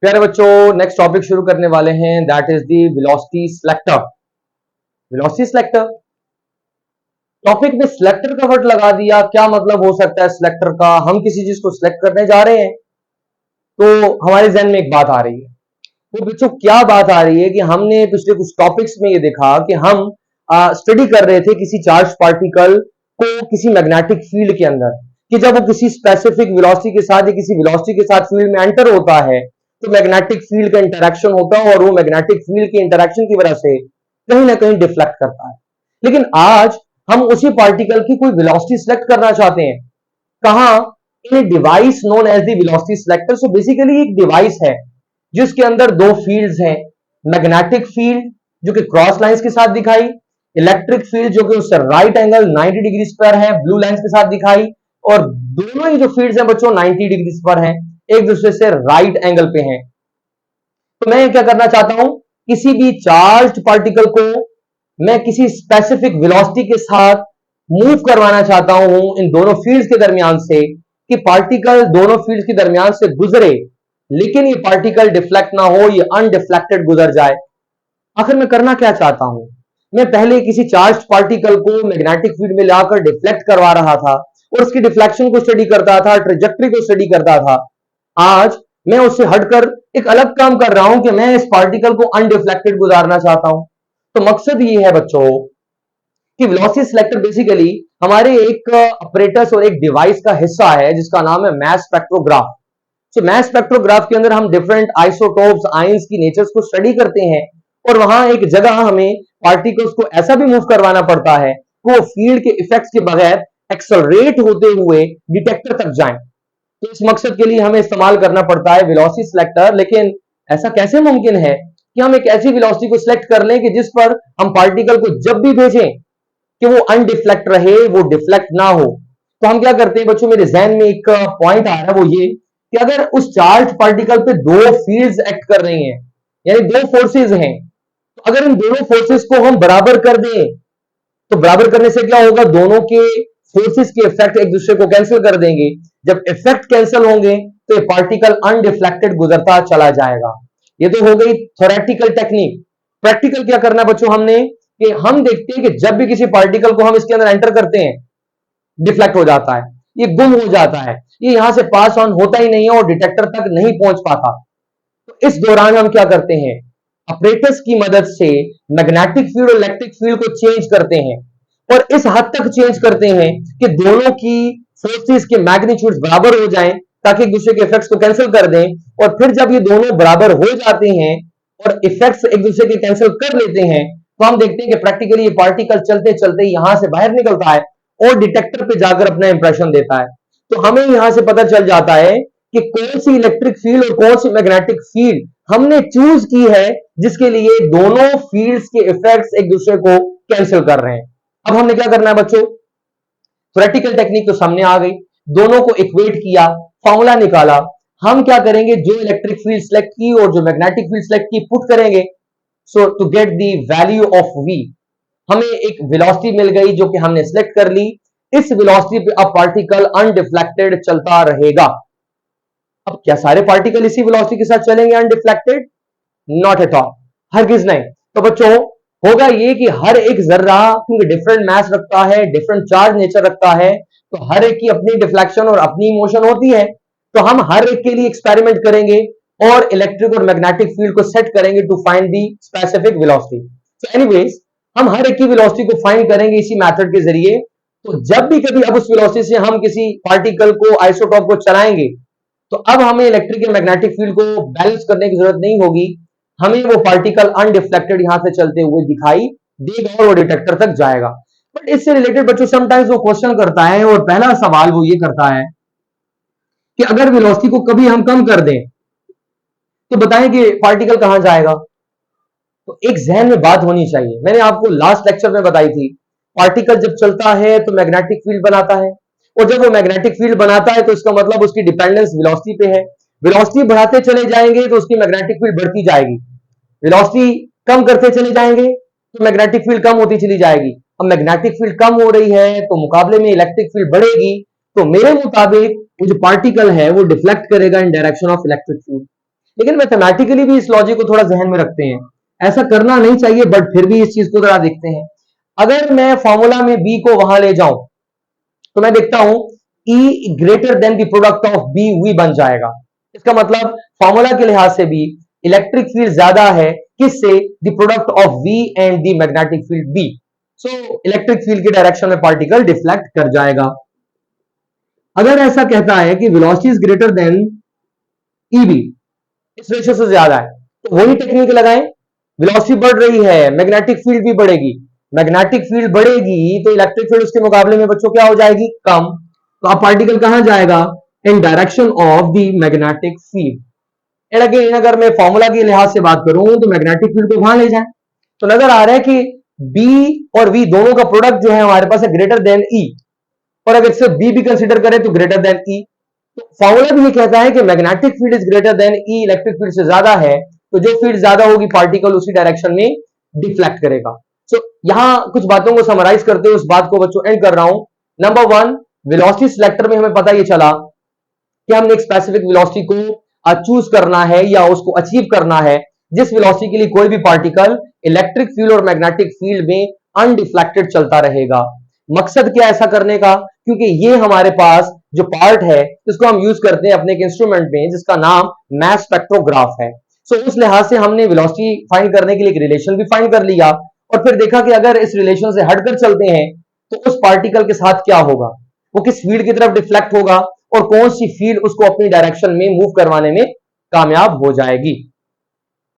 प्यारे बच्चों, next topic शुरू करने वाले हैं, that is the velocity selector. Velocity selector topic में सिलेक्टर का वर्ड लगा दिया, क्या मतलब हो सकता है सिलेक्टर का? हम किसी चीज को सिलेक्ट करने जा रहे हैं तो हमारे जहन में एक बात आ रही है। वो बच्चों क्या बात आ रही है कि हमने पिछले कुछ टॉपिक्स में ये देखा कि हम स्टडी कर रहे थे किसी चार्ज पार्टिकल को किसी मैग्नेटिक फील्ड के अंदर, कि जब वो किसी स्पेसिफिक वेलोसिटी के साथ या किसी वेलोसिटी के साथ फील्ड में एंटर होता है तो मैग्नेटिक फील्ड का इंटरेक्शन होता है और वो मैग्नेटिक फील्ड के इंटरेक्शन की वजह से कहीं ना कहीं डिफ्लेक्ट करता है। लेकिन आज हम उसी पार्टिकल की कोई वेलोसिटी सिलेक्ट करना चाहते हैं। कहां? In a device known as the velocity selector. So basically एक डिवाइस है जिसके अंदर दो फील्ड्स हैं, मैग्नेटिक फील्ड जो कि क्रॉस लाइंस के साथ दिखाई, इलेक्ट्रिक फील्ड जो कि उससे राइट एंगल 90 डिग्री पर है, ब्लू लाइंस के साथ दिखाई। और दोनों ही जो फील्ड्स हैं बच्चों 90 डिग्री पर हैं, एक दूसरे से राइट एंगल पे हैं। तो मैं क्या करना चाहता हूं, किसी भी चार्ज पार्टिकल को मैं किसी स्पेसिफिक वेलोसिटी के साथ मूव करवाना चाहता हूं इन दोनों फील्ड्स के दरमियान से, कि पार्टिकल दोनों फील्ड्स के दरमियान से गुजरे लेकिन ये पार्टिकल डिफ्लेक्ट ना हो, ये अनडिफ्लेक्टेड गुजर जाए। आखिर मैं करना क्या चाहता हूं? मैं पहले किसी चार्ज पार्टिकल को मैग्नेटिक फील्ड में लाकर डिफ्लेक्ट करवा रहा था और उसकी डिफ्लेक्शन को स्टडी करता था, ट्रेजेक्टरी को स्टडी करता था। आज मैं उससे हटकर एक अलग काम कर रहा हूं कि मैं इस पार्टिकल को अनडिफ्लेक्टेड गुजारना चाहता हूं। तो मकसद ये है बच्चों कि वेलोसिटी सिलेक्टर बेसिकली हमारे एक ऑपरेटर्स और एक डिवाइस का हिस्सा है जिसका नाम है मास स्पेक्ट्रोग्राफ। तो मास स्पेक्ट्रोग्राफ के अंदर हम डिफरेंट आइसोटोप्स, आयंस की नेचर्स को स्टडी करते हैं और वहां एक जगह हमें पार्टिकल्स को ऐसा भी मूव करवाना पड़ता है कि वो फील्ड के इफेक्ट्स के बगैर एक्सेलरेट होते हुए डिटेक्टर तक जाएं। तो इस मकसद के लिए हमें इस्तेमाल करना पड़ता है वेलोसिटी सिलेक्टर। लेकिन ऐसा कैसे मुमकिन है कि हम एक ऐसी वेलोसिटी को सिलेक्ट कर लें कि जिस पर हम पार्टिकल को जब भी भेजें कि वो अनडिफ्लेक्ट रहे, वो डिफ्लेक्ट ना हो? तो हम क्या करते हैं बच्चों, मेरे जहन में एक पॉइंट आ रहा है, वो ये कि अगर उस चार्ज पार्टिकल पे दो फील्ड्स एक्ट कर रही हैं, यानी दो फोर्सेस हैं, तो अगर इन दोनों फोर्सेस को हम बराबर कर दें तो बराबर करने से क्या होगा, दोनों के फोर्सेस के इफेक्ट एक दूसरे को कैंसिल कर देंगे। जब इफेक्ट कैंसिल होंगे तो ये पार्टिकल अनडिफ्लेक्टेड गुजरता चला जाएगा। ये तो हो गई थ्योरेटिकल टेक्निक। प्रैक्टिकल क्या करना बच्चों हमने, कि हम देखते हैं कि जब भी किसी पार्टिकल को हम इसके अंदर एंटर करते हैं डिफ्लेक्ट हो जाता है, ये गुम हो जाता है, ये यहां से पास ऑन होता ही नहीं है और डिटेक्टर तक नहीं पहुंच पाता। तो इस दौरान हम क्या करते हैं, ऑपरेटर्स की मदद से मैग्नेटिक फील्ड और इलेक्ट्रिक फील्ड को चेंज करते हैं और इस हद तक चेंज करते हैं कि दोनों की फोर्सेस के मैग्नीट्यूड बराबर हो जाएं ताकि एक दूसरे के इफेक्ट्स को कैंसिल कर दें। और फिर जब ये दोनों बराबर हो जाते हैं और इफेक्ट्स एक दूसरे के कैंसिल कर लेते हैं तो हम देखते हैं कि प्रैक्टिकली ये पार्टिकल चलते चलते यहां से बाहर निकलता है और डिटेक्टर पे जाकर अपना इंप्रेशन देता है। तो हमें यहां से पता चल जाता है कि कौन सी इलेक्ट्रिक फील्ड और कौन सी मैग्नेटिक फील्ड हमने चूज की है जिसके लिए दोनों फील्ड्स के इफेक्ट्स एक दूसरे को कैंसिल कर रहे हैं। अब हमने क्या करना है बच्चों, थ्योरेटिकल टेक्निक तो सामने आ गई, दोनों को इक्वेट किया, फॉर्मूला निकाला। हम क्या करेंगे, जो इलेक्ट्रिक फील्ड सिलेक्ट की और जो मैग्नेटिक फील्ड सिलेक्ट की पुट करेंगे। So to get the value of v, हमें एक वेलोसिटी मिल गई जो कि हमने सिलेक्ट कर ली। इस वेलोसिटी पे अब पार्टिकल अनडिफ्लेक्टेड चलता रहेगा। अब क्या सारे पार्टिकल इसी वेलोसिटी के साथ चलेंगे अनडिफ्लेक्टेड? नॉट एट ऑल, हरगिज नहीं। तो बच्चों होगा ये कि हर एक जर्रा क्योंकि डिफरेंट मास रखता है, डिफरेंट चार्ज नेचर रखता है, तो हर एक की अपनी डिफ्लेक्शन और अपनी मोशन होती है। तो हम हर एक के लिए एक्सपेरिमेंट करेंगे और इलेक्ट्रिक और मैग्नेटिक फील्ड को सेट करेंगे to find the specific velocity. So anyways हम हर एक की वेलोसिटी को फाइंड करेंगे इसी मेथड के जरिए। तो जब भी कभी अब उस वेलोसिटी से हम किसी पार्टिकल को, आइसोटॉप को चलाएंगे तो अब हमें इलेक्ट्रिक या मैग्नेटिक फील्ड को बैलेंस करने की जरूरत नहीं होगी, हमें वो पार्टिकल अनडिफ्लेक्टेड यहां से चलते हुए दिखाई देगा और वो डिटेक्टर तक जाएगा। बट इससे रिलेटेड बच्चों समटाइम्स वो क्वेश्चन करता है और पहला सवाल वो ये करता है कि अगर वेलोसिटी को कभी हम कम कर दें तो बताएं कि पार्टिकल कहां जाएगा। तो एक जहन में बात होनी चाहिए, मैंने आपको लास्ट लेक्चर में बताई थी, पार्टिकल जब चलता है तो मैग्नेटिक फील्ड बनाता है और जब वो मैग्नेटिक फील्ड बनाता है तो इसका मतलब उसकी डिपेंडेंस वेलोसिटी पे है। वेलोसिटी बढ़ाते चले जाएंगे तो उसकी मैग्नेटिक फील्ड बढ़ती जाएगी, वेलोसिटी कम करते चले जाएंगे तो मैग्नेटिक फील्ड कम होती चली जाएगी। अब मैग्नेटिक फील्ड कम हो रही है तो मुकाबले में इलेक्ट्रिक फील्ड बढ़ेगी, तो मेरे मुताबिक वो जो पार्टिकल है वो डिफ्लेक्ट करेगा इन डायरेक्शन ऑफ इलेक्ट्रिक फील्ड। लेकिन मैथमेटिकली भी इस लॉजिक को थोड़ा जहन में रखते हैं। ऐसा करना नहीं चाहिए, बट फिर भी इस चीज को जरा देखते हैं। अगर मैं फॉर्मूला में बी को वहां ले जाऊं तो मैं देखता हूं E greater than the product of B V बन जाएगा। इसका मतलब फॉर्मूला के लिहाज से भी इलेक्ट्रिक फील्ड ज्यादा है किससे, the product of V and the magnetic field B. So electric field की डायरेक्शन में पार्टिकल डिफ्लेक्ट कर जाएगा। अगर ऐसा कहता है कि velocity is greater than EB, इस रेशियो से ज्यादा है, तो वही टेक्निक लगाएं। वेलोसिटी बढ़ रही है, मैग्नेटिक फील्ड भी बढ़ेगी। मैग्नेटिक फील्ड बढ़ेगी तो इलेक्ट्रिक फील्ड उसके मुकाबले में बच्चों क्या हो जाएगी, कम। तो अब पार्टिकल कहां जाएगा, इन direction of the magnetic field. And again अगर मैं फॉर्मूला के लिहाज से बात करूं तो मैग्नेटिक फील्ड को वहां ले जाए, तो नजर आ रहा है कि बी और वी दोनों का प्रोडक्ट जो है हमारे पास है ग्रेटर देन ई, और अगर सिर्फ बी भी कंसीडर करें तो ग्रेटर देन ई। तो फॉर्मूला भी ये कहता है कि magnetic field is greater then E, electric field से ज्यादा है, तो जो फील्ड ज्यादा होगी पार्टिकल उसी डायरेक्शन में डिफ्लेक्ट करेगा। सो यहां कुछ बातों को समराइज करते हुए उस बात को बच्चों एंड कर रहा हूं। नंबर वन, वेलोसिटी सिलेक्टर में हमें पता ये चला कि हमने एक स्पेसिफिक वेलोसिटी को चूज करना है या उसको अचीव करना है जिस वेलोसिटी के लिए कोई भी पार्टिकल इलेक्ट्रिक फील्ड और मैग्नेटिक फील्ड में अनडिफ्लेक्टेड चलता रहेगा। मकसद क्या ऐसा करने का, क्योंकि ये हमारे पास जो पार्ट है इसको हम यूज करते हैं अपने एक इंस्ट्रूमेंट में जिसका नाम मैस स्पेक्ट्रोग्राफ है। सो उस लिहाज से हमने वेलोसिटी फाइंड करने के लिए एक रिलेशन भी फाइंड कर लिया, और फिर देखा कि अगर इस रिलेशन से हटकर चलते हैं तो उस पार्टिकल के साथ क्या होगा, वो किस फील्ड की तरफ डिफ्लेक्ट होगा और कौन सी फील्ड उसको अपनी डायरेक्शन में मूव करवाने में कामयाब हो जाएगी।